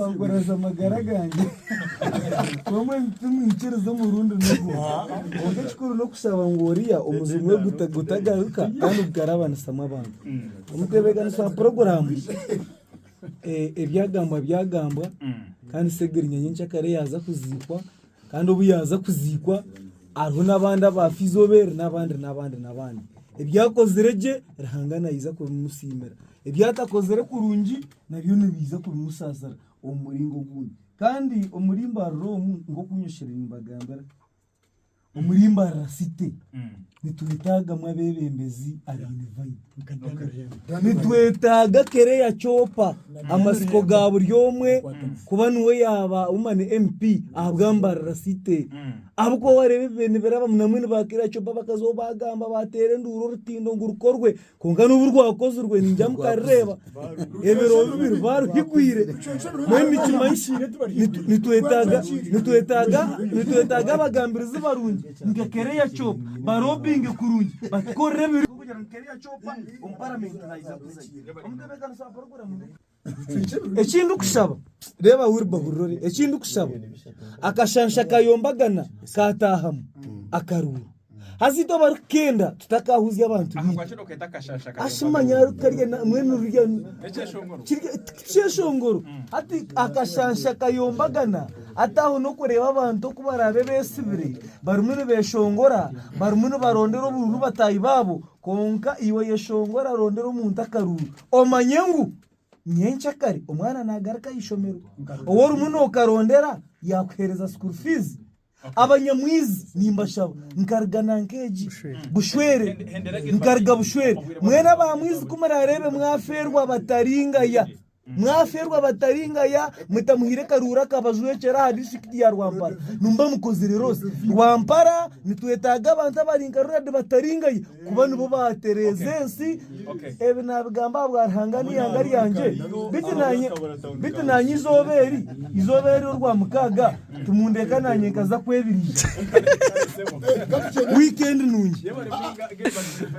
Wangoreza amagara ganjye wowe tumwikiriza mu rundi nugo ogekuru no kusaba ngoriya umuzimwe gutagaruka kandi ubwarabana sama abantu umutebega nsa program byagamba kandi segerinya nyinshi kare yaza kuzikwa kandi ubu yaza kuzikwa ariho nabandi abafizobere nabandi ibyakozerege rahangana yiza kubimusimera ibyatakozere kurungi nabyo nibiza kubimusazara umuringo gundi kandi umurimbarro ngo kunyushira imbagambara umurimbarra site nitwitaga mwabebembezi abine vayi nitwetaga kere ya chopa amasiko ga buryomwe kuba nuwe yaba umane MP ahabwambarra site abwo warebe bene beraba munamwe bakira chopa bakazobagamba batere nduro rutindo ngurukorwe konga nubu rwakozurwe ninjya mukareba ebero bibiri baru higwire mwe kimanshi nitwetaga bagambiriza barungi ngekere ya chopa barobinge kurungi bakore biri kugira ngekere ya chopa umparament haiza kuzayira umutebeka nsa program ekindu kusaba reba wirba burori ekindu kusaba akashansha kayombagana katahamu akaruru hazito barukenda tutakahuzya abantu ashimanya kariya mwene rurya cyeshongoro ati akashansha kayombagana ataho no kureba abantu kubarabe besibire barumune beshongora barumune barondero bururu batayi babo konka iwe yeshongora rondero umuntu akaruru omanyengu nyencha kare umwana nagaraka yishomero owo rumuno karondera yakwereza school fees abanyamwizi nimbashaba nkargana nkeji bushwere nkarga bushwere mwena bamwizi kumararebe mwaferwa bataringaya mutamuhire karura kabazwekera ha district ya Rwampara numba mukozire rose Rwampara nitwetaga abantu abaringarura de bataringaye kuba nibo baterezensi ebe nabigamba bwarhangani yangari yanje bitinanye izoberi urwa mukaga tumundeka nanye kaza kwebirije weekend nungi